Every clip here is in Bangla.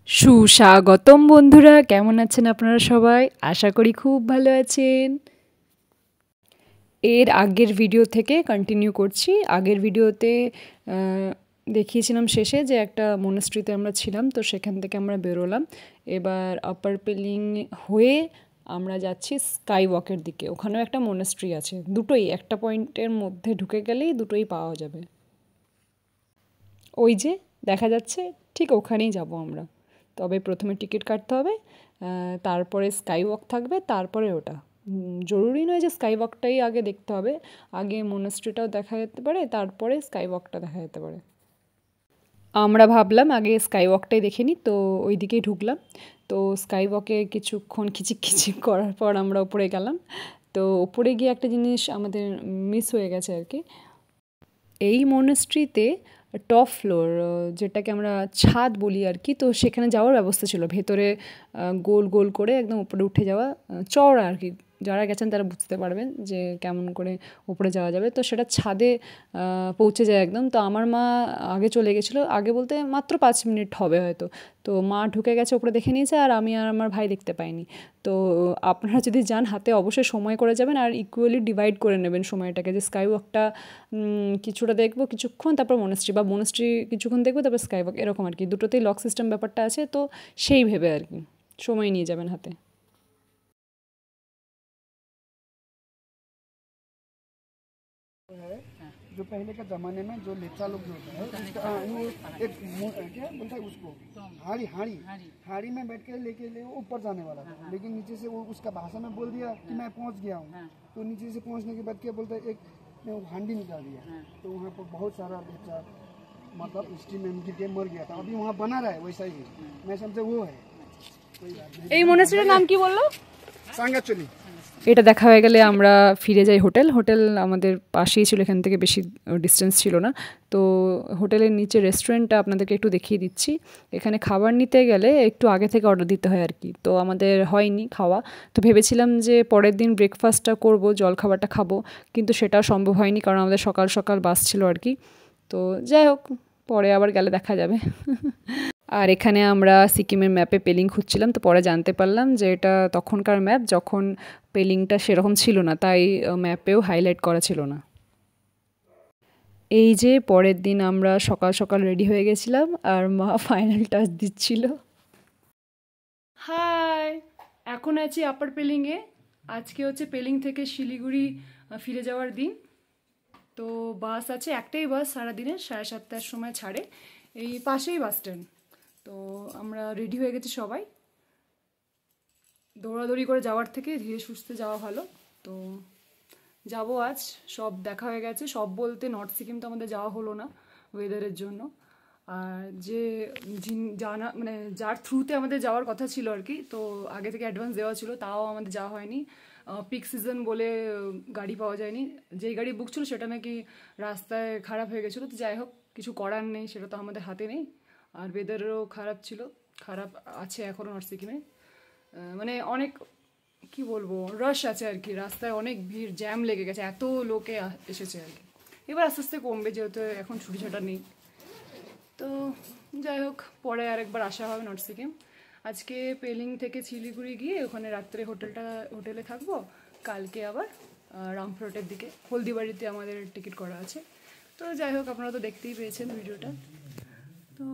সুস্বাগতম বন্ধুরা, কেমন আছেন আপনারা সবাই? আশা করি খুব ভালো আছেন। এর আগের ভিডিও থেকে কন্টিনিউ করছি। আগের ভিডিওতে দেখিয়েছিলাম শেষে যে একটা মনাস্ট্রিতে আমরা ছিলাম, তো সেখান থেকে আমরা বেরোলাম। এবার আপার পেলিং হয়ে আমরা যাচ্ছি স্কাই ওয়াকের দিকে। ওখানেও একটা মনাস্ট্রি আছে, দুটোই একটা পয়েন্টের মধ্যে ঢুকে গেলেই দুটোই পাওয়া যাবে। ওই যে দেখা যাচ্ছে, ঠিক ওখানেই যাব আমরা। তবে প্রথমে টিকিট কাটতে হবে, তারপরে স্কাই ওয়াক থাকবে, তারপরে ওটা। জরুরি নয় যে স্কাই ওয়াকটাই আগে দেখতে হবে, আগে মনাস্ট্রিটাও দেখা যেতে পারে, তারপরে স্কাই ওয়াকটা দেখা যেতে পারে। আমরা ভাবলাম আগে স্কাই ওয়াকটাই দেখে নিই, তো ওই দিকেই ঢুকলাম। তো স্কাই ওয়াকে কিছুক্ষণ খিচিক করার পর আমরা ওপরে গেলাম। তো ওপরে গিয়ে একটা জিনিস আমাদের মিস হয়ে গেছে আর কি। এই মনাস্ট্রিতে টপ ফ্লোর, যেটাকে আমরা ছাদ বলি আর কি, তো সেখানে যাওয়ার ব্যবস্থা ছিল। ভেতরে গোল গোল করে একদম উপরে উঠে যাওয়া, চওড়া আর কি। যারা গেছেন তারা বুঝতে পারবেন যে কেমন করে উপরে যাওয়া যাবে। তো সেটা ছাদে পৌঁছে যায় একদম। তো আমার মা আগে চলে গেছিলো, আগে বলতে মাত্র 5 মিনিট হবে হয়তো। তো মা ঢুকে গেছে, উপরে দেখে নিয়েছে, আর আমি আর আমার ভাই দেখতে পাইনি। তো আপনারা যদি যান, হাতে অবশ্যই সময় করে যাবেন, আর ইকুয়ালি ডিভাইড করে নেবেন সময়টাকে, যে স্কাই ওয়াকটা কিছুটা দেখবো কিছুক্ষণ, তারপর মনাস্ট্রি কিছুক্ষণ দেখবো, তারপর স্কাই ওয়াক, এরকম আর কি। দুটোতেই লক সিস্টেম ব্যাপারটা আছে, তো সেই ভেবে আর কি সময় নিয়ে যাবেন হাতে। जो पहले के ज़माने में जो लेपचा लोग जो होता है उसका वो एक क्या बोलता है उसको, हाड़ी हाड़ी हाड़ी में बैठ के लेके ले वो ऊपर जाने वाला था। लेकिन नीचे से वो उसका भाषा में बोल दिया कि मैं पहुंच गया हूँ। तो नीचे से पहुंचने के बाद क्या बोलता है, एक ने वो हांडी निकाल दिया। तो वहाँ पर बहुत सारा लेपचा मतलब स्टीम में गिर के मर गया था। अभी वहाँ बना रहा है वैसा ही, मैं समझे वो है। এই মনাস্ট্রির নাম কি বললো? सांगाचुली। এটা দেখা হয়ে গেলে আমরা ফিরে যাই হোটেল আমাদের পাশেই ছিল, এখান থেকে বেশি ডিস্টেন্স ছিল না। তো হোটেলের নিচে রেস্টুরেন্টটা আপনাদেরকে একটু দেখিয়ে দিচ্ছি। এখানে খাবার নিতে গেলে একটু আগে থেকে অর্ডার দিতে হয় আর কি। তো আমাদের হয়নি খাওয়া, তো ভেবেছিলাম যে পরের দিন ব্রেকফাস্টটা করব, জলখাবারটা খাবো, কিন্তু সেটাও সম্ভব হয়নি, কারণ আমাদের সকাল সকাল বাস ছিল আর কি। তো যাই হোক, পরে আবার গেলে দেখা যাবে। আর এখানে আমরা সিকিমের ম্যাপে পেলিং খুঁজছিলাম, তো পরে জানতে পারলাম যে এটা তখনকার ম্যাপ, যখন পেলিংটা সেরকম ছিল না, তাই ম্যাপেও হাইলাইট করা ছিল না। এই যে পরের দিন আমরা সকাল সকাল রেডি হয়ে গেছিলাম, আর মা ফাইনাল টাচ দিচ্ছিল। হাই, এখন আছি আপার পেলিংয়ে। আজকে হচ্ছে পেলিং থেকে শিলিগুড়ি ফিরে যাওয়ার দিন। তো বাস আছে, একটাই বাস সারাদিনে, 7:30টার সময় ছাড়ে, এই পাশেই বাস স্ট্যান্ড। তো আমরা রেডি হয়ে গেছি সবাই। দৌড়াদৌড়ি করে যাওয়ার থেকে ধীরে সুস্থে যাওয়া ভালো। তো যাব আজ, সব দেখা হয়ে গেছে। সব বলতে নর্থ সিকিম তো আমাদের যাওয়া হলো না ওয়েদারের জন্য। আর যে জানা মানে যার থ্রুতে আমাদের যাওয়ার কথা ছিল আর কি, তো আগে থেকে অ্যাডভান্স দেওয়া ছিল, তাও আমাদের যাওয়া হয়নি। পিক সিজন বলে গাড়ি পাওয়া যায়নি। যেই গাড়ি বুক ছিল সেটা নাকি রাস্তায় খারাপ হয়ে গেছিলো। তো যাই হোক, কিছু করার নেই, সেটা তো আমাদের হাতে নেই। আর ওয়েদারও খারাপ ছিল, খারাপ আছে এখনও নর্থ সিকিমে। মানে অনেক কি বলবো, রাশ আছে আর কি, রাস্তায় অনেক ভিড়, জ্যাম লেগে গেছে, এত লোকে এসেছে আর কি। এবার আস্তে আস্তে কমবে, যেহেতু এখন ছুটি ছাটা নেই। তো যাই হোক, পরে আরেকবার আসা হবে নর্থ সিকিম। আজকে পেলিং থেকে শিলিগুড়ি গিয়ে ওখানে রাত্রে হোটেলে থাকবো। কালকে আবার রামপুরহাটের দিকে, হলদিবাড়িতে আমাদের টিকিট করা আছে। তো যাই হোক, আপনারা তো দেখতেই পেয়েছেন ভিডিওটা। তো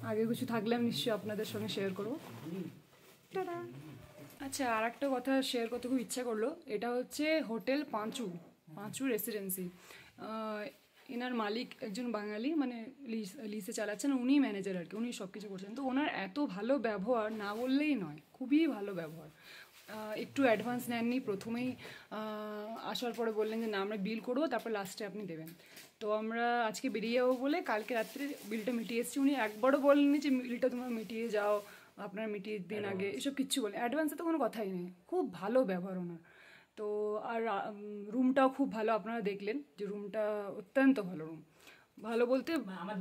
আগে কিছু থাকলে আমি নিশ্চয়ই আপনাদের সঙ্গে শেয়ার করবো। টাটা। আচ্ছা, আর একটা কথা শেয়ার করতে খুব ইচ্ছা করলো। এটা হচ্ছে হোটেল পাঁচু রেসিডেন্সি। এনার মালিক একজন বাঙালি, মানে লিসে চালাচ্ছেন, উনি ম্যানেজার আর কি, উনি সব কিছু করছেন। তো ওনার এত ভালো ব্যবহার না বললেই নয়, খুবই ভালো ব্যবহার। একটু অ্যাডভান্স নেননি, প্রথমেই আসার পরে বললেন যে না, আমরা বিল করবো, তারপর লাস্টে আপনি দেবেন। তো আমরা আজকে বেরিয়ে যাবো বলে কালকে রাত্রে বিলটা মিটিয়ে এসেছি। উনি একবারও বলেননি যে বিলটা তোমরা মিটিয়ে যাও, আপনার মিটিয়ে দিন আগে, এসব কিচ্ছু বলে, অ্যাডভান্সে তো কোনো কথাই নেই। খুব ভালো ব্যবহার ওনার। তো আর রুমটাও খুব ভালো, আপনারা দেখলেন যে রুমটা অত্যন্ত ভালো রুম। ভালো বলতে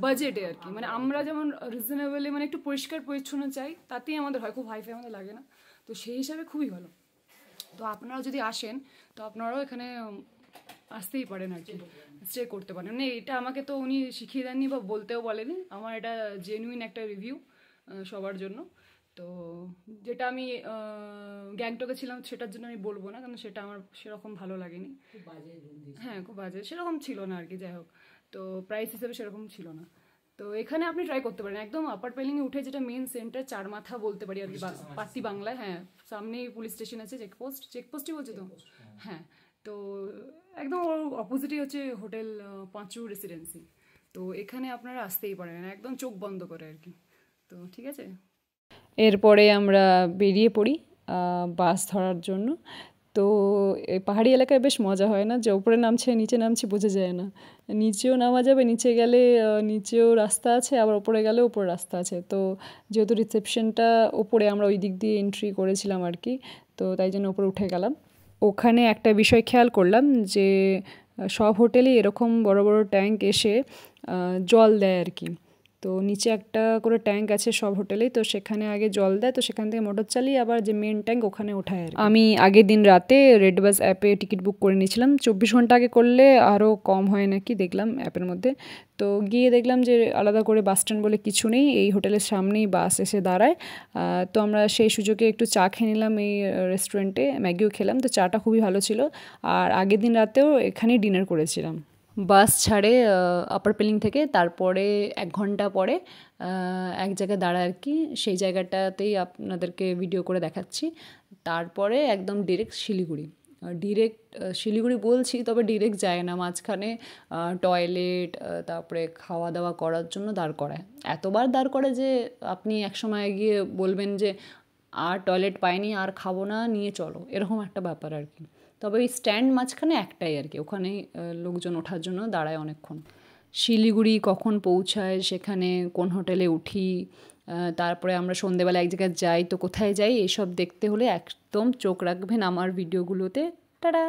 বাজেটে আর কি, মানে আমরা যেমন রিজনেবলি, মানে একটু পরিষ্কার পরিচ্ছন্ন চাই, তাতেই আমাদের হয়, খুব হাইফাই আমাদের লাগে না। তো সেই হিসাবে খুবই ভালো। তো আপনারাও যদি আসেন, তো আপনারাও এখানে আসতেই পারেন আর কি, স্টে করতে পারেন। মানে এটা আমাকে তো উনি শিখিয়ে দেননি বা বলতেও বলেনি, আমার এটা জেনুইন একটা রিভিউ। সবার জন্য। তো যেটা আমি গ্যাংটকে ছিলাম সেটার জন্য আমি বলবো না, কারণ সেটা আমার সেরকম ভালো লাগেনি। হ্যাঁ, খুব বাজে, সেরকম ছিল না আর কি। যাই হোক, তো প্রাইস হিসেবে সেরকম ছিল না। তো এখানে আপনি ট্রাই করতে পারেন, একদম আপার পেলিংয়ে উঠে, যেটা মেন সেন্টার, চার মাথা বলতে পারি আর কি, পাতি বাংলায়। হ্যাঁ, সামনেই পুলিশ স্টেশন আছে, চেকপোস্টই বলছে তো। হ্যাঁ, তো একদম ওর অপোজিটই হচ্ছে হোটেল পাঁচু রেসিডেন্সি। তো এখানে আপনারা আসতেই পারেন একদম চোখ বন্ধ করে আর কি। তো ঠিক আছে, এরপরে আমরা বেরিয়ে পড়ি বাস ধরার জন্য। তো এই পাহাড়ি এলাকায় বেশ মজা হয় না, যে ওপরে নামছে নিচে নামছি বোঝা যায় না। নিচেও নামা যাবে, নিচে গেলে নিচেও রাস্তা আছে, আবার ওপরে গেলে ওপরে রাস্তা আছে। তো যেহেতু রিসেপশনটা ওপরে, আমরা ওই দিক দিয়ে এন্ট্রি করেছিলাম আর কি, তো তাই জন্য ওপরে উঠে গেলাম। ওখানে একটা বিষয় খেয়াল করলাম যে সব হোটেলেই এরকম বড় বড় ট্যাঙ্ক এসে জল দেয় আর কি। তো নিচে একটা করে ট্যাঙ্ক আছে সব হোটেলেই, তো সেখানে আগে জল দেয়, তো সেখান থেকে মোটর চালিয়ে আবার যে মেন ট্যাঙ্ক ওখানে ওঠায় আর কি। আমি আগের দিন রাতে রেডবাস অ্যাপে টিকিট বুক করে নিয়েছিলাম, 24 ঘন্টা আগে করলে আরও কম হয় নাকি দেখলাম অ্যাপের মধ্যে। তো গিয়ে দেখলাম যে আলাদা করে বাস স্ট্যান্ড বলে কিছু নেই, এই হোটেলের সামনেই বাস এসে দাঁড়ায়। তো আমরা সেই সুযোগে একটু চা খেয়ে নিলাম এই রেস্টুরেন্টে, ম্যাগিও খেলাম, তো চাটা খুবই ভালো ছিল। আর আগের দিন রাতেও এখানেই ডিনার করেছিলাম। বাস ছাড়ে আপার পেলিং থেকে, তারপরে 1 ঘন্টা পরে এক জায়গায় দাঁড়ায় আর কি, সেই জায়গাটাতেই আপনাদেরকে ভিডিও করে দেখাচ্ছি। তারপরে একদম ডিরেক্ট শিলিগুড়ি। শিলিগুড়ি বলছি, তবে ডিরেক্ট যায় না, মাঝখানে টয়লেট, তারপরে খাওয়া দাওয়া করার জন্য দাঁড় করায়। এতবার দাঁড় করায় যে আপনি একসময় গিয়ে বলবেন যে আর টয়লেট পাইনি, আর খাবো না, নিয়ে চলো, এরকম একটা ব্যাপার আর কি। তবে ওই স্ট্যান্ড মাঝখানে একটাই আর কি, ওখানেই লোকজন ওঠার জন্য দাঁড়ায় অনেকক্ষণ। শিলিগুড়ি কখন পৌঁছায়, সেখানে কোন হোটেলে উঠি, তারপরে আমরা সন্ধেবেলা এক জায়গায় যাই, তো কোথায় যাই, এইসব দেখতে হলে একদম চোখ রাখবেন আমার ভিডিওগুলোতে। টাটা।